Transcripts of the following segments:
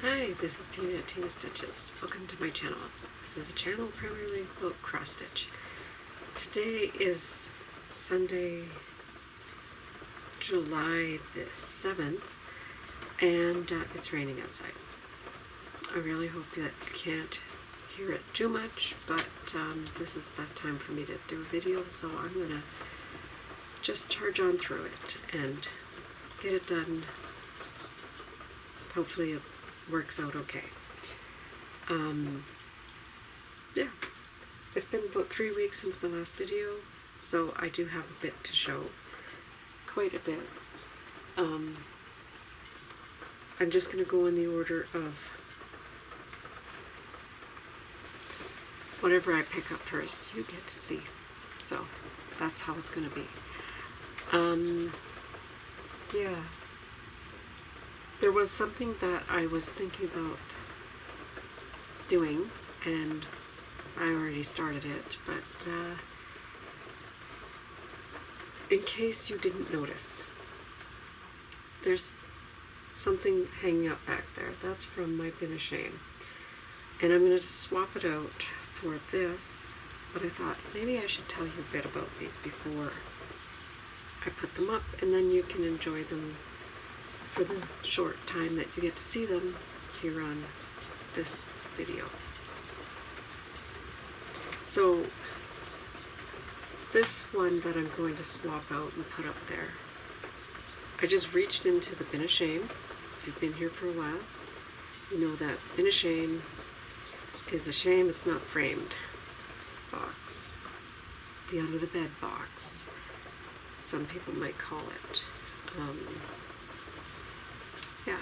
Hi, this is Tina at Tina Stitches. Welcome to my channel. This is a channel primarily about cross stitch. Today is Sunday, July the 7th, and it's raining outside. I really hope that you can't hear it too much, but this is the best time for me to do a video, so I'm going to just charge on through it and get it done. Hopefully it works out okay. Yeah, it's been about 3 weeks since my last video, so I do have a bit to show, quite a bit. I'm just going to go in the order of whatever I pick up first, you get to see. So that's how it's going to be. Yeah. There was something that I was thinking about doing, and I already started it, but in case you didn't notice, there's something hanging up back there. That's from my Bin of Shame. And I'm going to swap it out for this, but I thought maybe I should tell you a bit about these before I put them up, and then you can enjoy them for the short time that you get to see them here on this video. So this one that I'm going to swap out and put up there, I just reached into the Bin of Shame. If you've been here for a while, you know that Bin of Shame is a shame it's not framed box. The under the bed box, some people might call it. Yeah.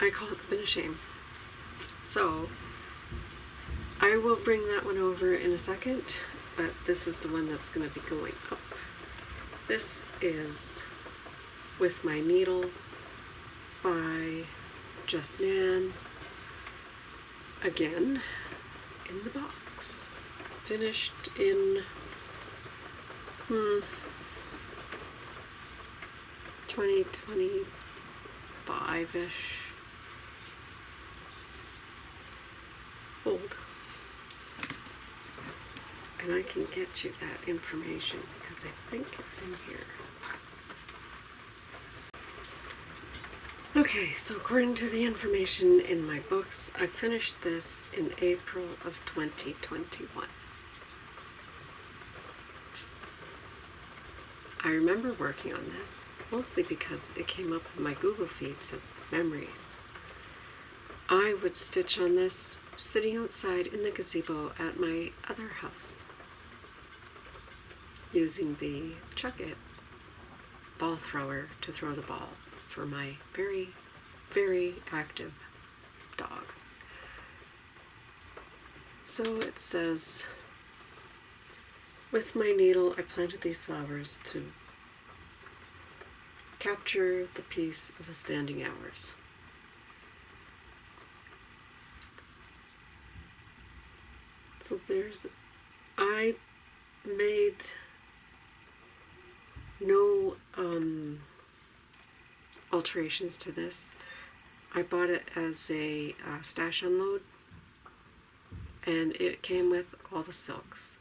I call it the Bin of Shame. So I will bring that one over in a second, but this is the one that's going to be going up. This is With My Needle by Just Nan. Again, in the box. Finished in 2025-ish. Old. And I can get you that information because I think it's in here. Okay, so according to the information in my books, I finished this in April of 2021. I remember working on this, mostly because it came up in my Google feeds as memories. I would stitch on this sitting outside in the gazebo at my other house, using the Chuck It ball thrower to throw the ball for my very, very active dog. So it says, with my needle I planted these flowers to capture the peace of the standing hours. So I made no alterations to this. I bought it as a stash unload, and it came with all the silks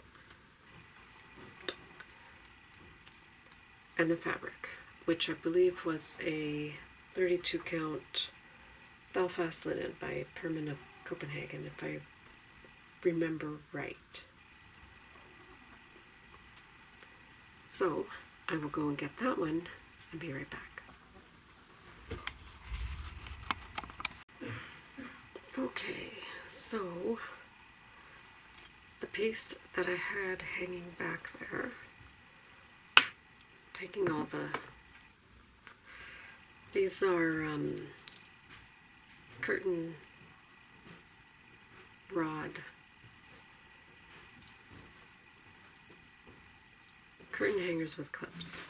and the fabric, which I believe was a 32 count Belfast linen by Pertinent of Copenhagen, if I remember right. So I will go and get that one and be right back. Okay, so the piece that I had hanging back there, taking all these are curtain rod, curtain hangers with clips.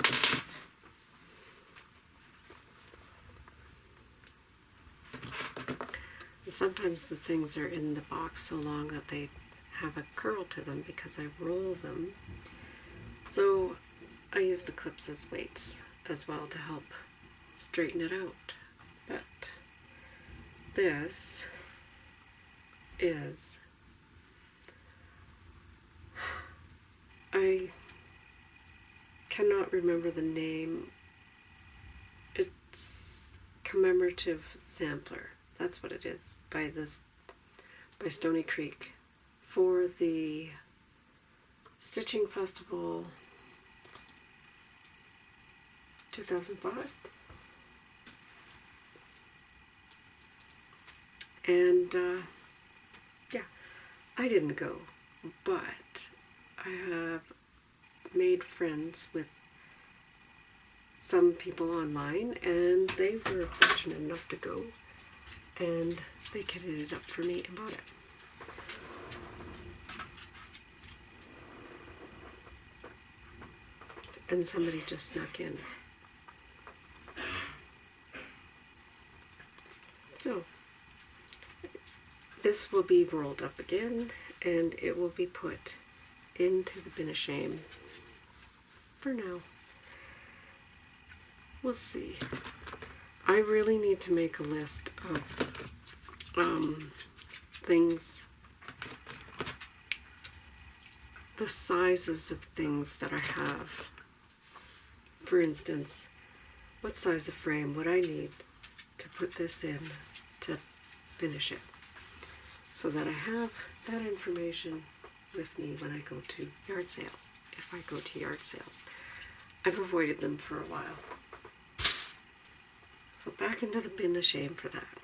And sometimes the things are in the box so long that they have a curl to them because I roll them. So I use the clips as weights as well to help straighten it out. But this is, I cannot remember the name. It's commemorative sampler. That's what it is, by Stony Creek for the Stitching Festival 2005. And yeah, I didn't go, but I have made friends with some people online, and they were fortunate enough to go, and they kitted it up for me and bought it. And somebody just snuck in. So this will be rolled up again, and it will be put into the bin of shame for now. We'll see. I really need to make a list of things, the sizes of things that I have. For instance, what size of frame would I need to put this in to finish it, so that I have that information with me when I go to yard sales, if I go to yard sales. I've avoided them for a while. So back into the bin of shame for that.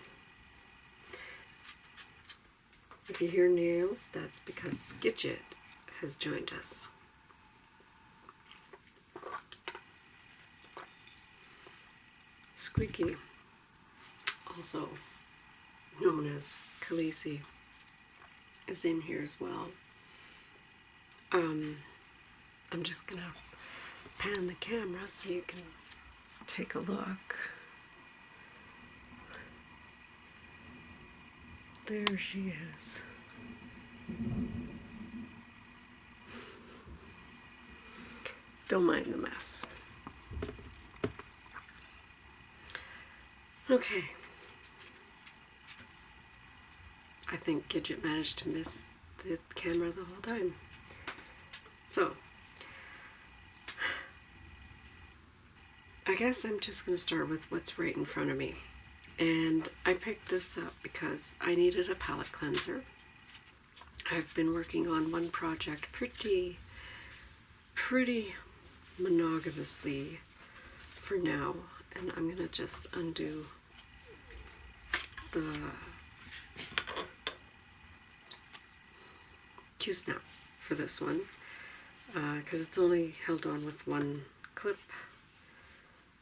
If you hear nails, that's because Skidget has joined us. Squeaky, also known as Khaleesi, is in here as well. I'm just gonna pan the camera so you can take a look. There she is. Don't mind the mess. Okay. I think Gidget managed to miss the camera the whole time. So, I guess I'm just going to start with what's right in front of me. And I picked this up because I needed a palette cleanser. I've been working on one project pretty monogamously for now. And I'm going to just undo the Q-snap for this one, because it's only held on with one clip,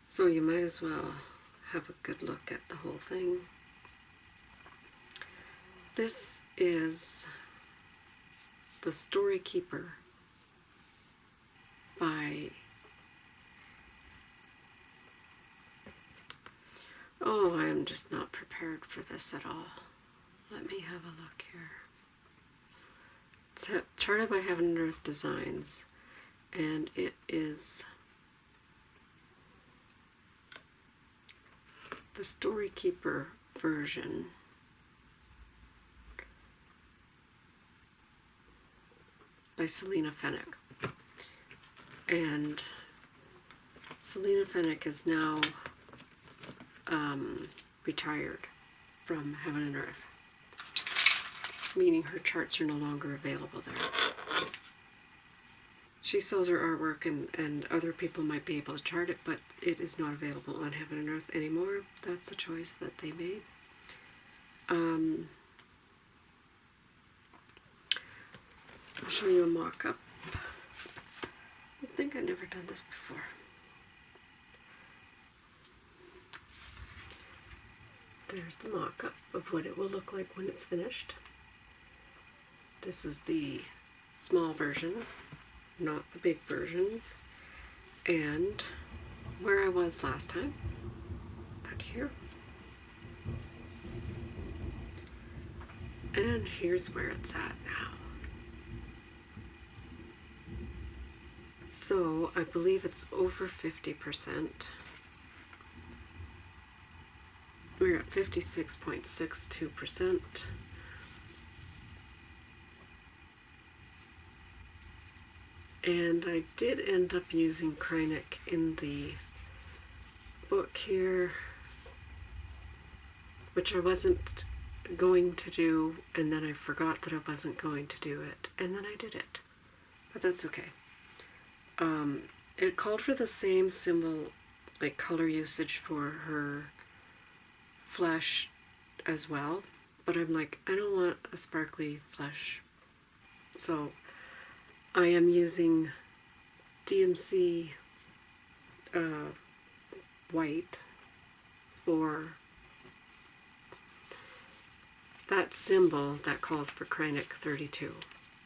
so you might as well have a good look at the whole thing. This is the Storykeeper by, oh, I am just not prepared for this at all. Let me have a look here. It's charted by Heaven and Earth Designs, and it is the Storykeeper version. By Selena Fennick. And Selena Fennick is now retired from Heaven and Earth, meaning her charts are no longer available there. She sells her artwork, and other people might be able to chart it, but it is not available on Heaven and Earth anymore. That's the choice that they made. I'll show you a mock-up. I think I've never done this before. There's the mock-up of what it will look like when it's finished. This is the small version, not the big version. And where I was last time, back here. And here's where it's at now. So I believe it's over 50%. we're at 56.62%. And I did end up using Kreinik in the book here, which I wasn't going to do, and then I forgot that I wasn't going to do it, and then I did it. But that's okay. It called for the same symbol, like color usage for her flesh as well, but I'm like, I don't want a sparkly flesh. So I am using DMC white for that symbol that calls for Kreinik 32.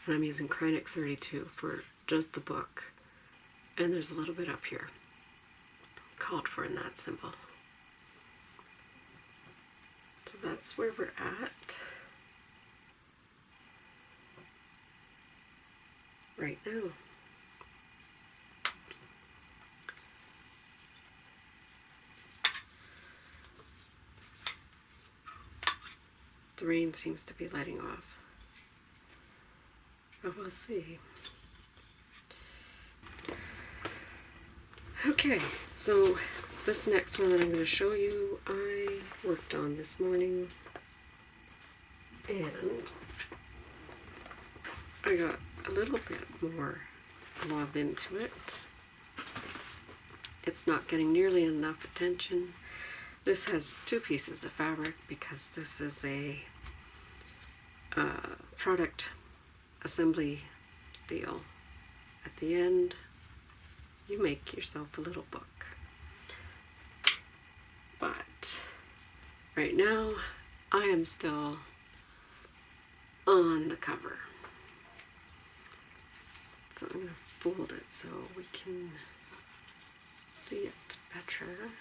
And I'm using Kreinik 32 for just the book. And there's a little bit up here called for in that symbol. So that's where we're at right now. The rain seems to be letting off, but we'll see. Okay, so this next one that I'm going to show you, I worked on this morning, and I got a little bit more love into it. It's not getting nearly enough attention. This has two pieces of fabric because this is a product assembly deal. At the end, you make yourself a little book. But right now, I am still on the cover. So I'm going to fold it so we can see it better.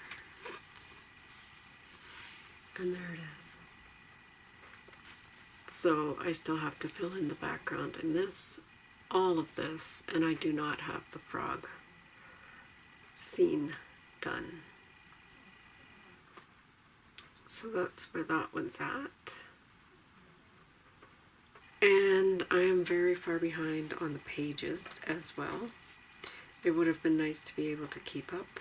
And there it is. So I still have to fill in the background in this, all of this, and I do not have the frog scene done. So that's where that one's at. And I am very far behind on the pages as well. It would have been nice to be able to keep up.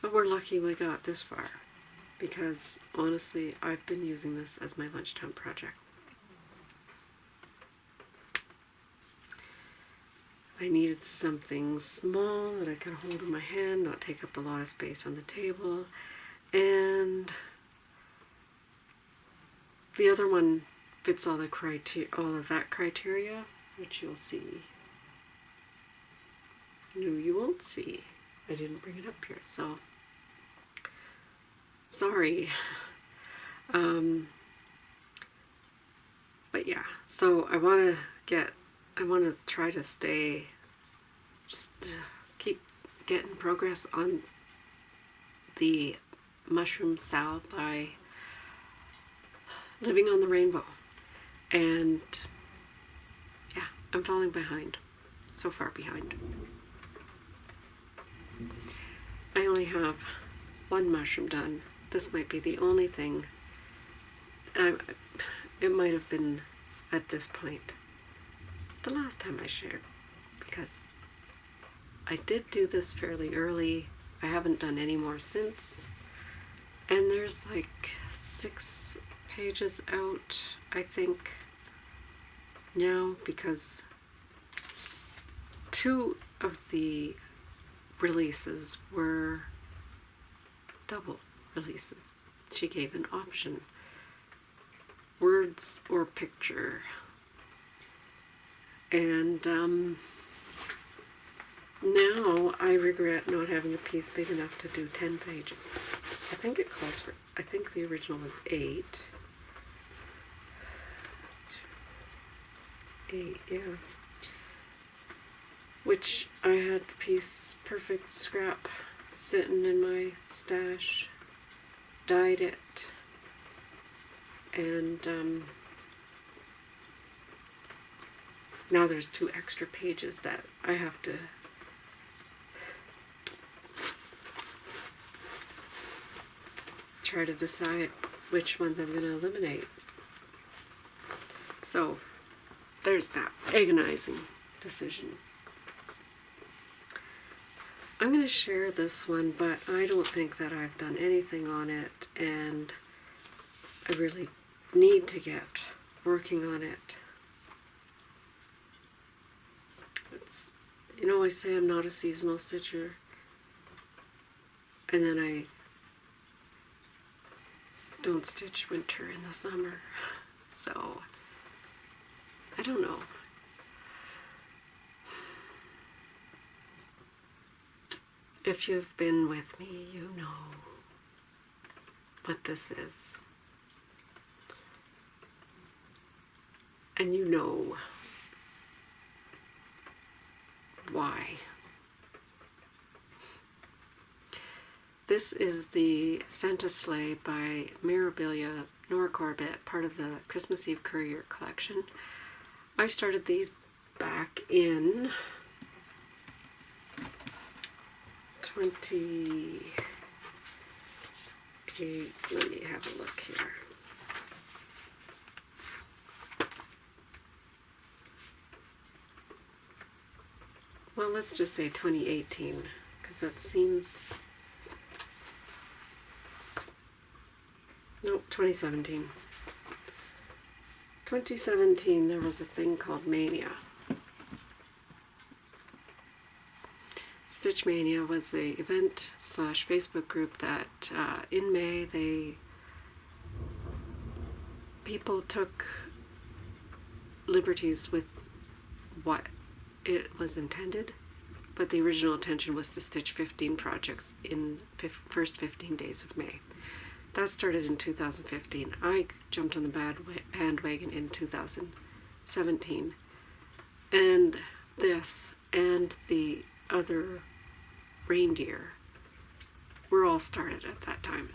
But we're lucky we got this far, because honestly, I've been using this as my lunchtime project. I needed something small that I could hold in my hand, not take up a lot of space on the table, and the other one fits all the all of that criteria, which you'll see. No, you won't see. I didn't bring it up here, so sorry. But yeah, so I want to try to just keep getting progress on the mushroom salve by Living on the Rainbow. And yeah, I'm falling behind, so far behind. I only have one mushroom done. This might be the only thing. It might have been at this point the last time I shared, because I did do this fairly early. I haven't done any more since. And there's like 6 pages out, I think, now, because 2 of the releases were double releases. She gave an option, words or picture. And now I regret not having a piece big enough to do 10 pages. I think it calls for, I think the original was 8. 8, yeah. Which I had the piece perfect scrap sitting in my stash, dyed it, and now there's 2 extra pages that I have to try to decide which ones I'm going to eliminate. So there's that agonizing decision. I'm going to share this one, but I don't think that I've done anything on it, and I really need to get working on it. It's, you know, I say I'm not a seasonal stitcher, and then I don't stitch winter in the summer, so I don't know. If you've been with me, you know what this is. And you know why. This is the Santa Sleigh by Mirabilia, Nora Corbett, part of the Christmas Eve Courier collection. I started these back in 28, let me have a look here. Well, let's just say 2018, because that seems, nope, 2017. 2017, there was a thing called Mania. Stitch Mania was a event / Facebook group that in May people took liberties with what it was intended, but the original intention was to stitch 15 projects in first 15 days of May. That started in 2015. I jumped on the bandwagon in 2017, and this and the other reindeer were all started at that time.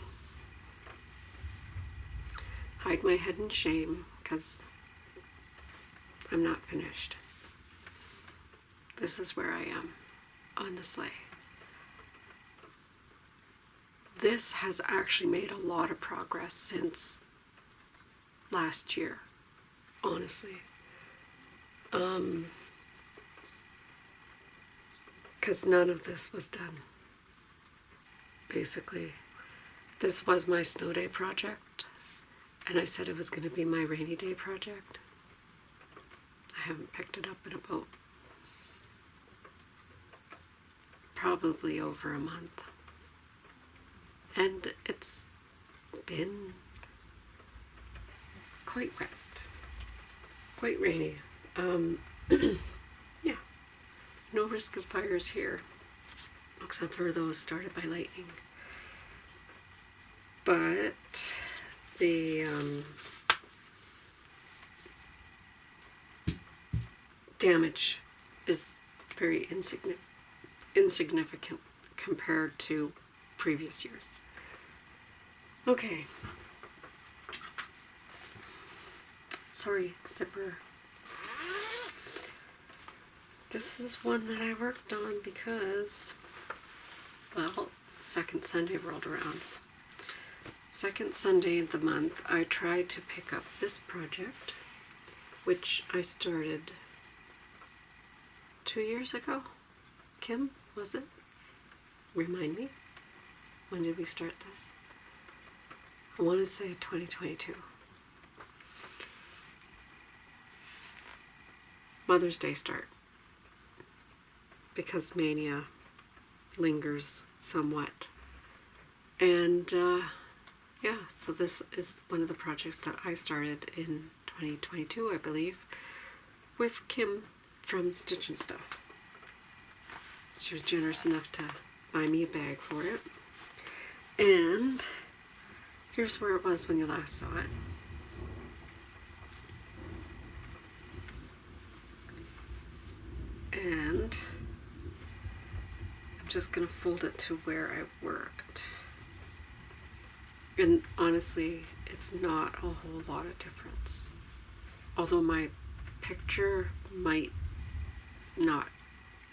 Hide my head in shame, because I'm not finished. This is where I am on the sleigh. This has actually made a lot of progress since last year, honestly. Because none of this was done, basically. This was my snow day project, and I said it was going to be my rainy day project. I haven't picked it up in about probably over a month. And it's been quite wet, quite rainy. Yeah, no risk of fires here, except for those started by lightning. But the damage is very insignificant compared to previous years. Okay. Sorry, zipper. This is one that I worked on because, well, second Sunday rolled around. Second Sunday of the month, I tried to pick up this project, which I started 2 years ago. Kim, was it? Remind me. When did we start this? I want to say 2022. Mother's Day start. Because Mania lingers somewhat. And yeah, so this is one of the projects that I started in 2022, I believe, with Kim from Stitch and Stuff. She was generous enough to buy me a bag for it. And here's where it was when you last saw it. And I'm just going to fold it to where I worked. And honestly, it's not a whole lot of difference. Although my picture might not,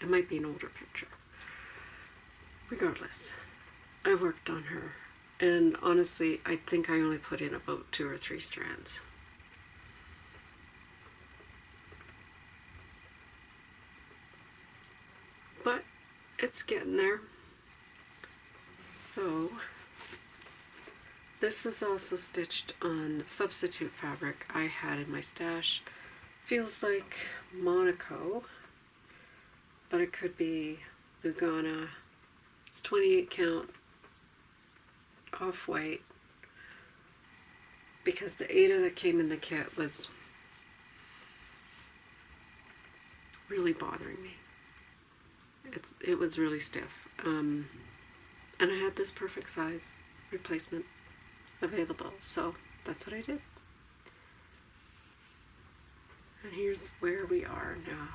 it might be an older picture. Regardless, I worked on her And honestly, I think I only put in about 2 or 3 strands. But it's getting there. So this is also stitched on substitute fabric I had in my stash. Feels like Monaco, but it could be Lugana. It's 28 count off-white, because the Ada that came in the kit was really bothering me. It was really stiff, and I had this perfect size replacement available, so that's what I did. And here's where we are now.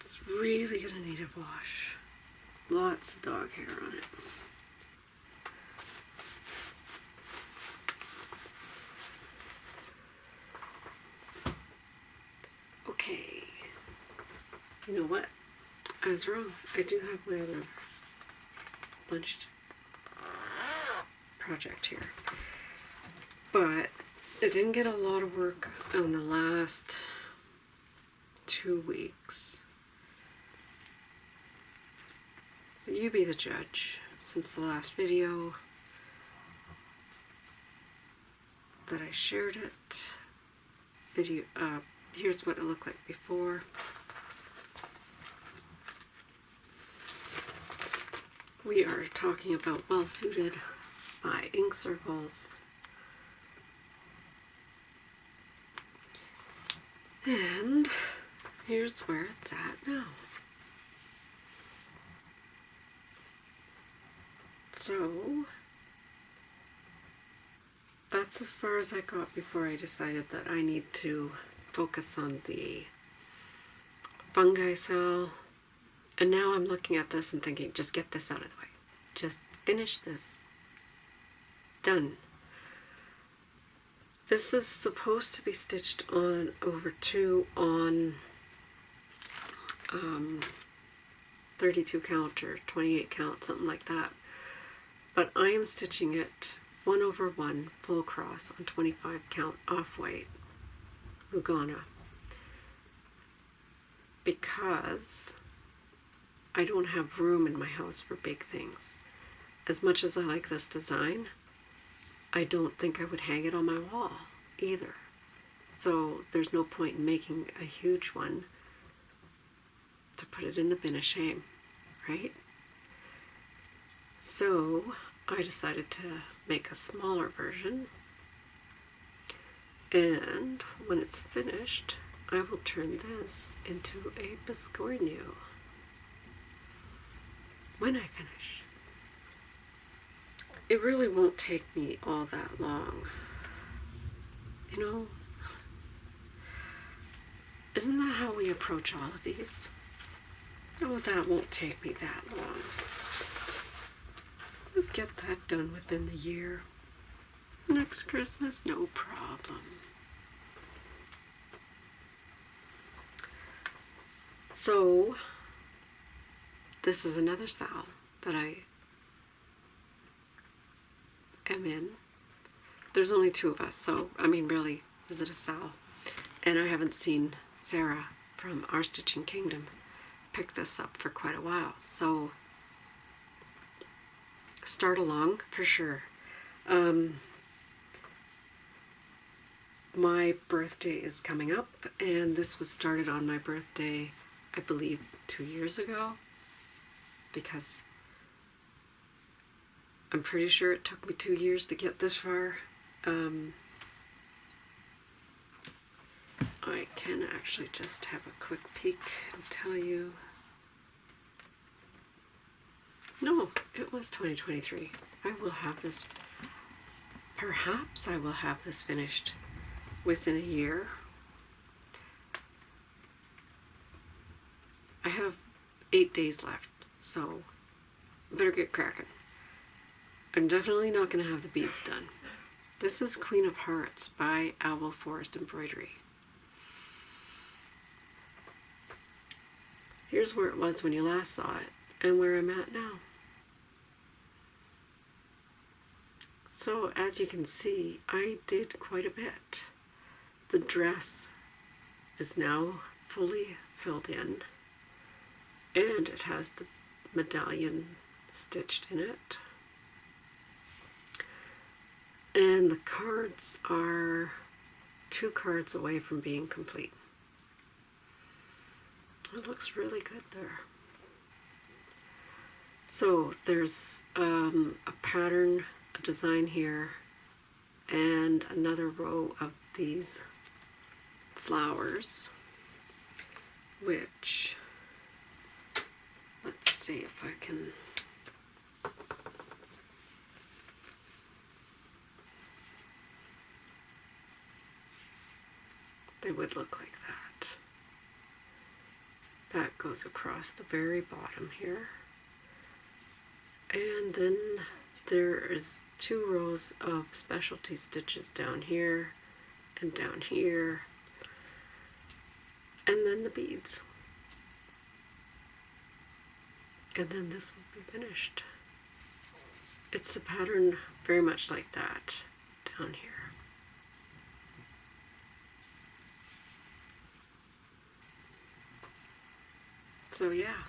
It's really gonna need a wash. Lots of dog hair on it. Okay. You know what? I was wrong. I do have my other bunched project here. But it didn't get a lot of work on the last 2 weeks. But you be the judge. Since the last video that I shared it, here's what it looked like before. We are talking about Well Suited by Ink Circles. And here's where it's at now. So that's as far as I got before I decided that I need to focus on the fungi cell. And now I'm looking at this and thinking, just get this out of the way. Just finish this. Done. This is supposed to be stitched on over 2 on 32 count or 28 count, something like that. But I am stitching it 1/1 full cross on 25 count off-white Lugana, because I don't have room in my house for big things. As much as I like this design, I don't think I would hang it on my wall either. So there's no point in making a huge one to put it in the bin of shame, right? So I decided to make a smaller version, and when it's finished, I will turn this into a biscornu when I finish. It really won't take me all that long. You know, isn't that how we approach all of these? Oh, that won't take me that long. I'll get that done within the year. Next Christmas, no problem. So, this is another sal that I am in. There's only 2 of us, so, I mean, really, is it a sal? And I haven't seen Sarah from Our Stitching Kingdom pick this up for quite a while, so start along for sure. My birthday is coming up, and this was started on my birthday, I believe 2 years ago, because I'm pretty sure it took me 2 years to get this far. I can actually just have a quick peek and tell you. No, it was 2023. I will have this, perhaps I will have this finished within a year. I have 8 days left, so better get cracking. I'm definitely not going to have the beads done. This is Queen of Hearts by Owl Forest Embroidery. here's where it was when you last saw it and where I'm at now. So as you can see, I did quite a bit. The dress is now fully filled in, and it has the medallion stitched in it. And the cards are 2 cards away from being complete. It looks really good there. So there's a pattern, a design here, and another row of these flowers, which, let's see if I can, they would look like that. That goes across the very bottom here. And then there is 2 rows of specialty stitches down here and down here. And then the beads. And then this will be finished. It's a pattern very much like that down here. So yeah,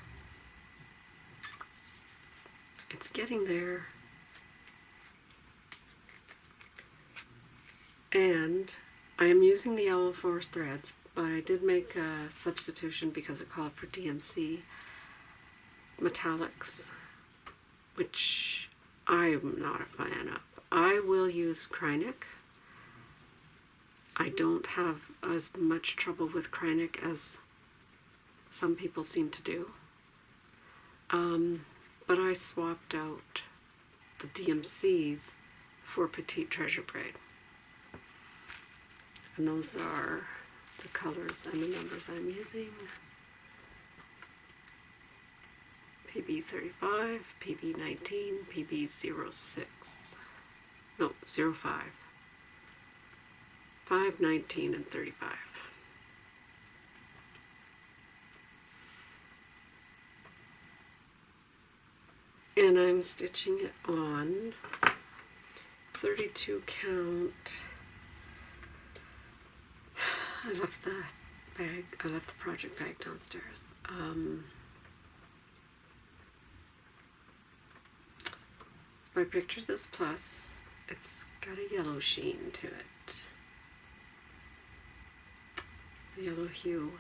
it's getting there. And I am using the yellow forest threads, but I did make a substitution because it called for DMC metallics, which I'm not a fan of. I will use Kreinik. I don't have as much trouble with Kreinik as some people seem to do. But I swapped out the DMCs for Petite Treasure Braid. And those are the colors and the numbers I'm using. PB35, PB19, PB06, no, 05, 5, 19, and 35. And I'm stitching it on 32 count. I left the bag, I left the project bag downstairs. So I pictured this plus. It's got a yellow sheen to it. A yellow hue.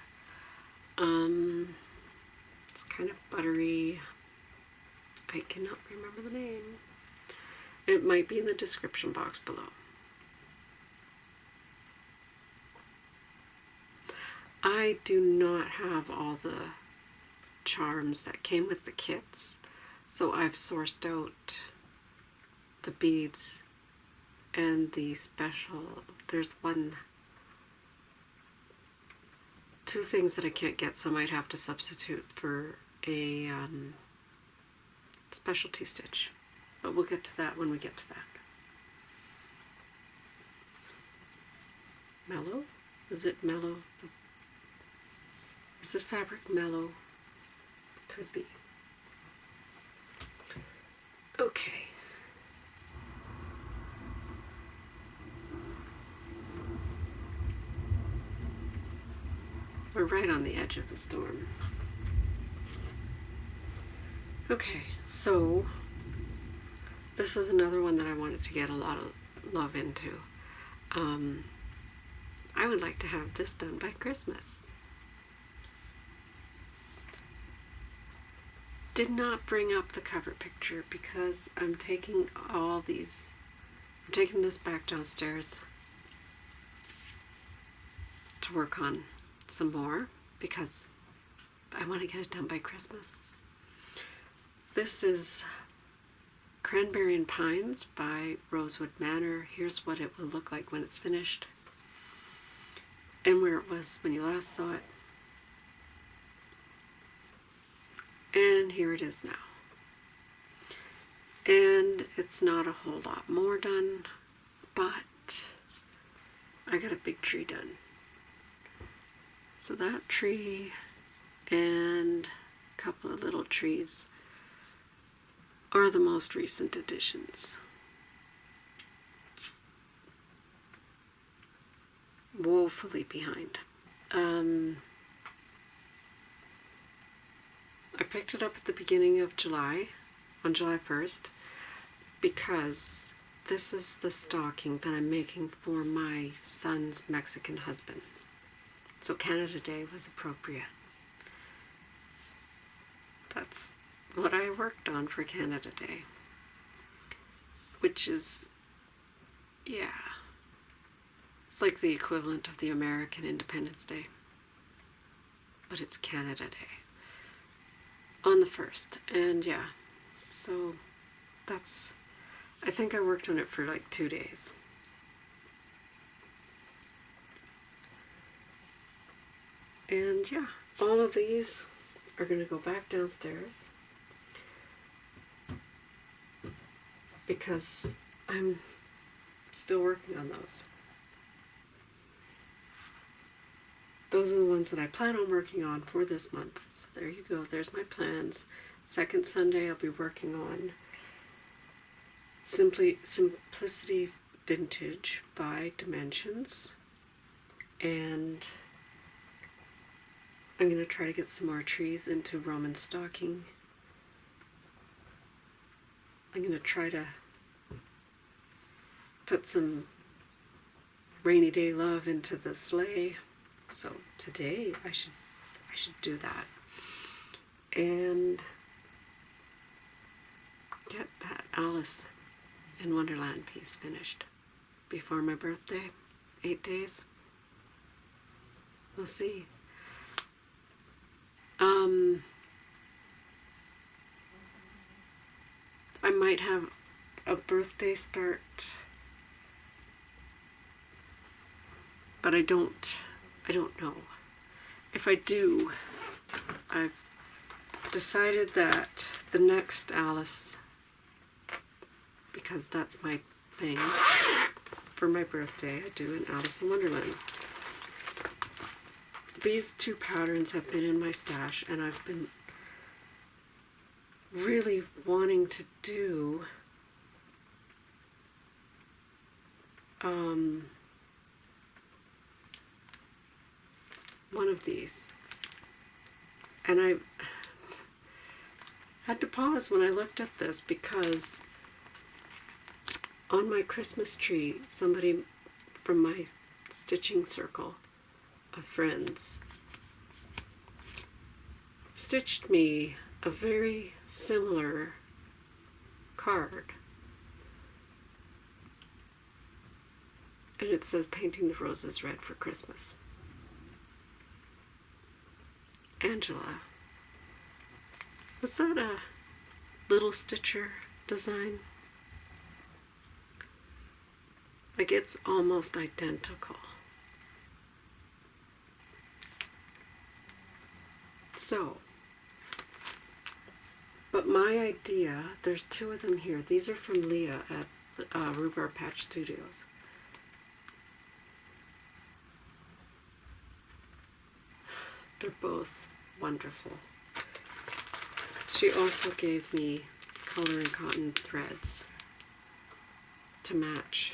It's kind of buttery. I cannot remember the name. It might be in the description box below. I do not have all the charms that came with the kits, so I've sourced out the beads and the special, there's 2 things that I can't get, so I might have to substitute for a specialty stitch, but we'll get to that when we get to that. Mellow? Is it mellow? Is this fabric mellow? Could be. Okay. We're right on the edge of the storm. Okay, so this is another one that I wanted to get a lot of love into. I would like to have this done by Christmas. Did not bring up the cover picture because I'm taking all these, I'm taking this back downstairs to work on some more because I want to get it done by Christmas. This is Cranberry and Pines by Rosewood Manor. Here's what it will look like when it's finished and where it was when you last saw it. And here it is now. And it's not a whole lot more done, but I got a big tree done. So that tree and a couple of little trees are the most recent additions. Woefully behind. I picked it up at the beginning of July, on July 1st, because this is the stocking that I'm making for my son's Mexican husband. So Canada Day was appropriate. That's what I worked on for Canada Day. Which is, yeah, it's like the equivalent of the American Independence Day. But it's Canada Day. On the 1st. And yeah, so that's, I think I worked on it for like 2 days. And yeah, all of these are going to go back downstairs because I'm still working on those. Those are the ones that I plan on working on for this month. So there you go, there's my plans. Second Sunday I'll be working on Simplicity Vintage by Dimensions. And I'm going to try to get some more trees into Roman stocking. I'm going to try to put some rainy day love into the sleigh. So today I should do that and get that Alice in Wonderland piece finished before my birthday. 8 days. We'll see. I might have a birthday start, but I don't know. If I do, I've decided that the next Alice, because that's my thing, for my birthday, I do an Alice in Wonderland. These two patterns have been in my stash, and I've been really wanting to do one of these. And I had to pause when I looked at this because on my Christmas tree, somebody from my stitching circle of friends stitched me a very similar card. And it says, "Painting the Roses Red for Christmas." Angela. Was that a Little Stitcher design? Like, it's almost identical. So, but my idea, there's two of them here. These are from Leah at Rhubarb Patch Studios. They're both wonderful. She also gave me color and cotton threads to match,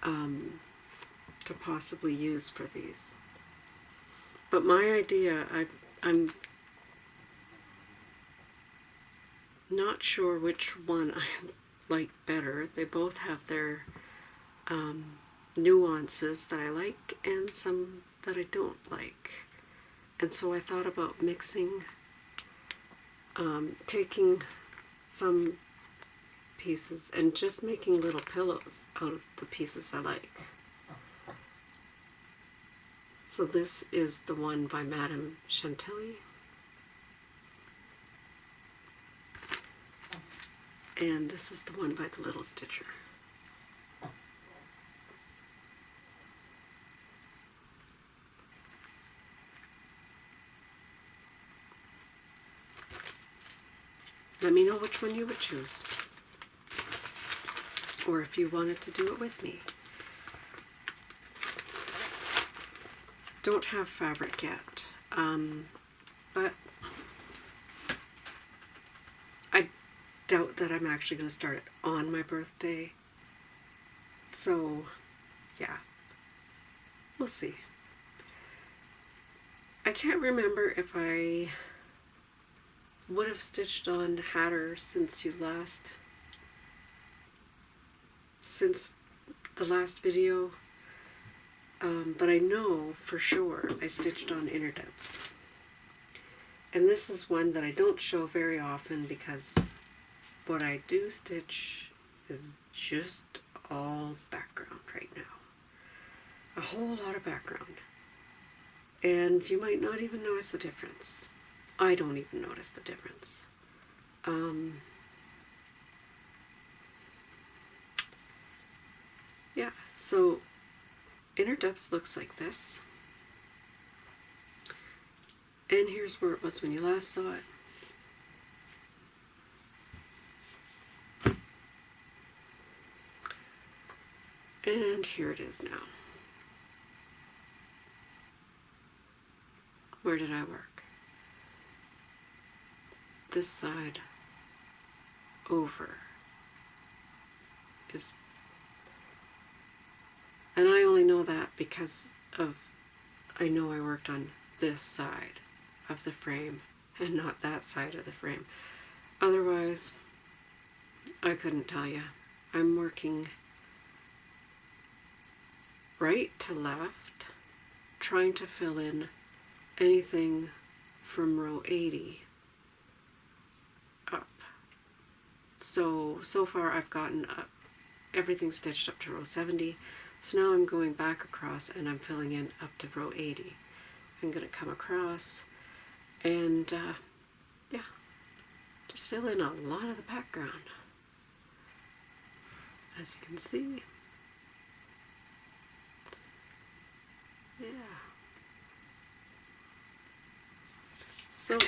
to possibly use for these. But my idea, I'm not sure which one I like better. They both have their nuances that I like and some that I don't like. And so I thought about mixing, taking some pieces and just making little pillows out of the pieces I like. So this is the one by Madame Chantilly. And this is the one by the Little Stitcher. Let me know which one you would choose. Or if you wanted to do it with me. Don't have fabric yet. But I doubt that I'm actually going to start it on my birthday. So, yeah, we'll see. I can't remember if I would have stitched on Hatter since the last video, but I know for sure I stitched on Inner Depth. And this is one that I don't show very often because what I do stitch is just all background right now. A whole lot of background. And you might not even notice the difference. I don't even notice the difference. Yeah, so Inner Depths looks like this. And here's where it was when you last saw it. And here it is now. Where did I work? This side over is, and I only know that because I know I worked on this side of the frame and not that side of the frame. Otherwise, I couldn't tell you. I'm working right to left, trying to fill in anything from row 80 up. So far I've gotten everything stitched up to row 70. So now I'm going back across and I'm filling in up to row 80. I'm going to come across and yeah, just fill in a lot of the background, as you can see. Yeah. So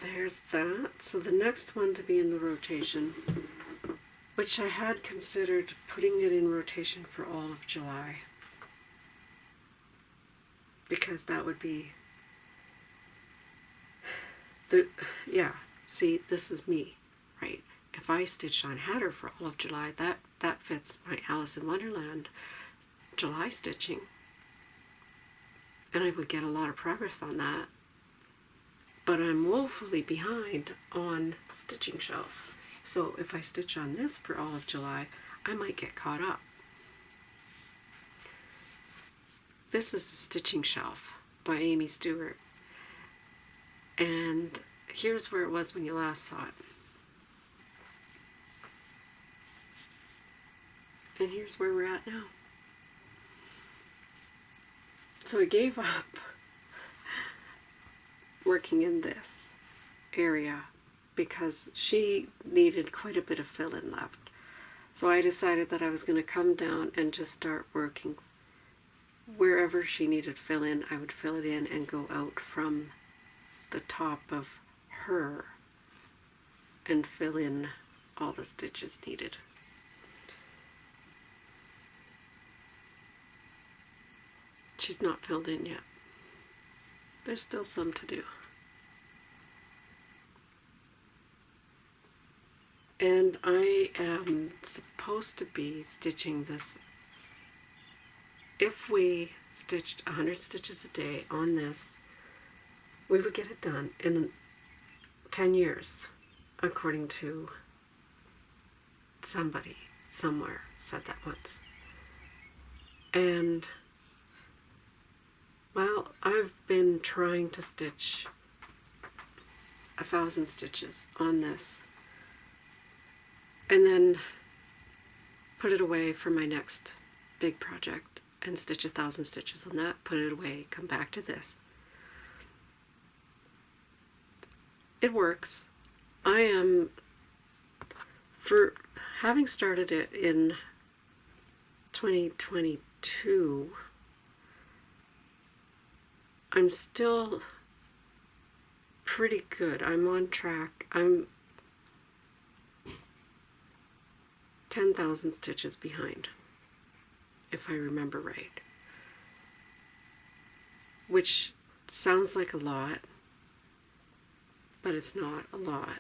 there's that. So the next one to be in the rotation, which I had considered putting it in rotation for all of July, because that would be yeah, see, this is me, right? If I stitched on Hatter for all of July, that fits my Alice in Wonderland July stitching, and I would get a lot of progress on that. But I'm woefully behind on stitching shelf. So if I stitch on this for all of July, I might get caught up. This is the Stitching Shelf by Amy Stewart. And here's where it was when you last saw it. And here's where we're at now. So I gave up working in this area because she needed quite a bit of fill-in left. So I decided that I was going to come down and just start working wherever she needed fill-in. I would fill it in and go out from the top of her and fill in all the stitches needed. She's not filled in yet. There's still some to do. And I am supposed to be stitching this. If we stitched 100 stitches a day on this, we would get it done in 10 years, according to somebody somewhere said that once. And well, I've been trying to stitch 1,000 stitches on this and then put it away for my next big project and stitch 1,000 stitches on that, put it away, come back to this. It works. I am, for having started it in 2022, I'm still pretty good. I'm on track. I'm 10,000 stitches behind, if I remember right. Which sounds like a lot, but it's not a lot.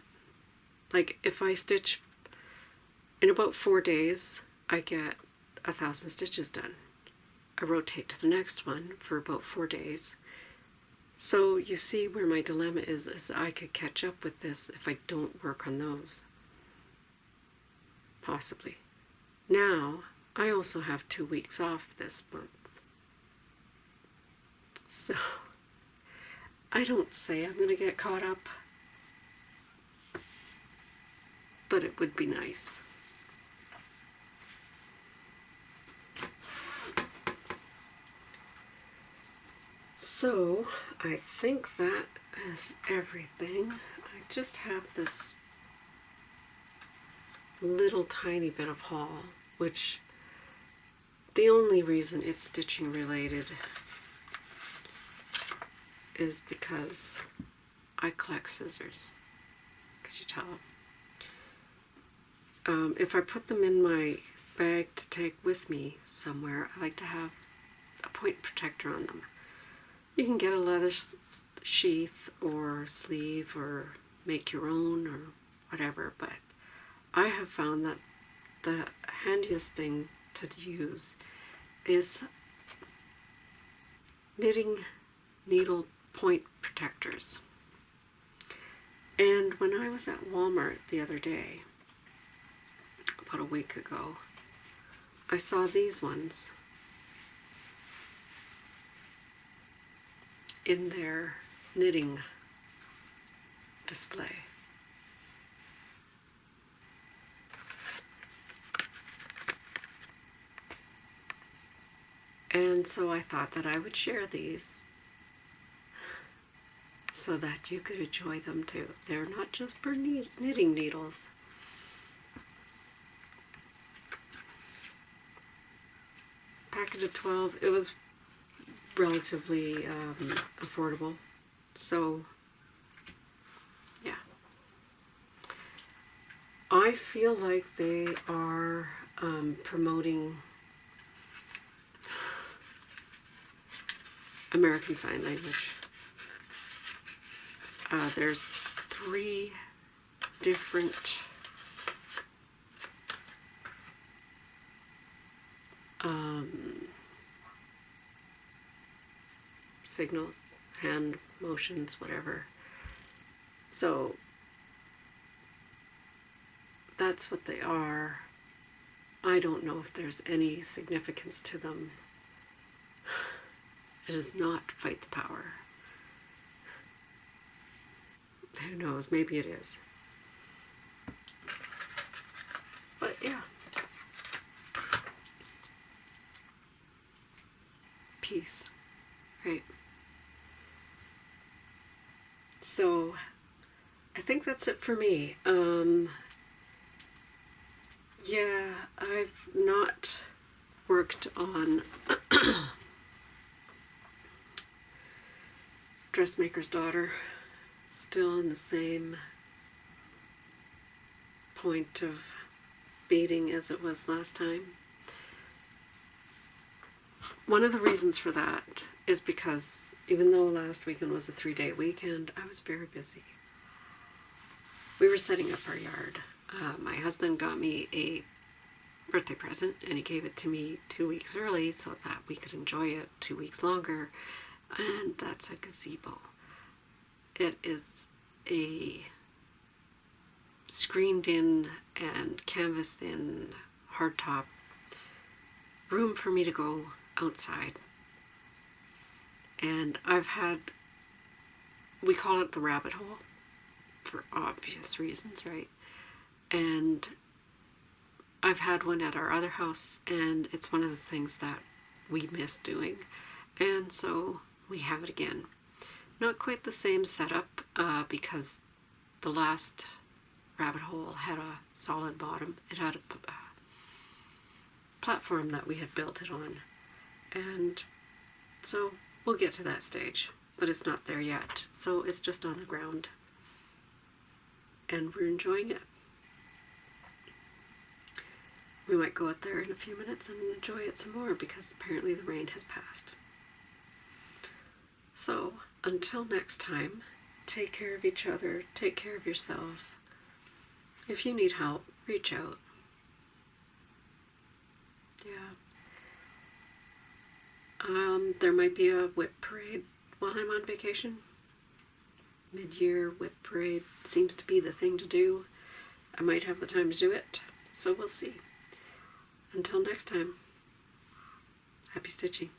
Like if I stitch in about 4 days, I get 1,000 stitches done. I rotate to the next one for about 4 days. So you see where my dilemma is I could catch up with this if I don't work on those. Possibly. Now, I also have 2 weeks off this month. So, I don't say I'm going to get caught up, but it would be nice. So, I think that is everything. I just have this little tiny bit of haul, which the only reason it's stitching related is because I collect scissors. Could you tell? If I put them in my bag to take with me somewhere, I like to have a point protector on them. You can get a leather sheath or sleeve or make your own or whatever, but I have found that the handiest thing to use is knitting needle point protectors. And when I was at Walmart the other day, about a week ago, I saw these ones in their knitting display. And so I thought that I would share these so that you could enjoy them too. They're not just for knitting needles. Packet of 12, it was relatively affordable. So, yeah. I feel like they are promoting American Sign Language. There's 3 different signals, hand motions, whatever. So that's what they are. I don't know if there's any significance to them. It is not fight the power. Who knows, maybe it is. But yeah. Peace. Right. So I think that's it for me. Yeah, I've not worked on Dressmaker's Daughter. Still in the same point of beating as it was last time. One of the reasons for that is because even though last weekend was a 3-day weekend, I was very busy. We were setting up our yard. My husband got me a birthday present and he gave it to me 2 weeks early so that we could enjoy it 2 weeks longer, and that's a gazebo. It is a screened in and canvassed in hardtop room for me to go outside. And we call it the rabbit hole for obvious reasons, right? And I've had one at our other house, and it's one of the things that we miss doing, and so we have it again. Not quite the same setup because the last rabbit hole had a solid bottom. It had a platform that we had built it on, and so we'll get to that stage, but it's not there yet. So it's just on the ground, and we're enjoying it. We might go out there in a few minutes and enjoy it some more because apparently the rain has passed. So, until next time, take care of each other, take care of yourself. If you need help, reach out. Yeah. There might be a whip parade while I'm on vacation. Mid-year whip parade seems to be the thing to do. I might have the time to do it, so we'll see. Until next time, happy stitching.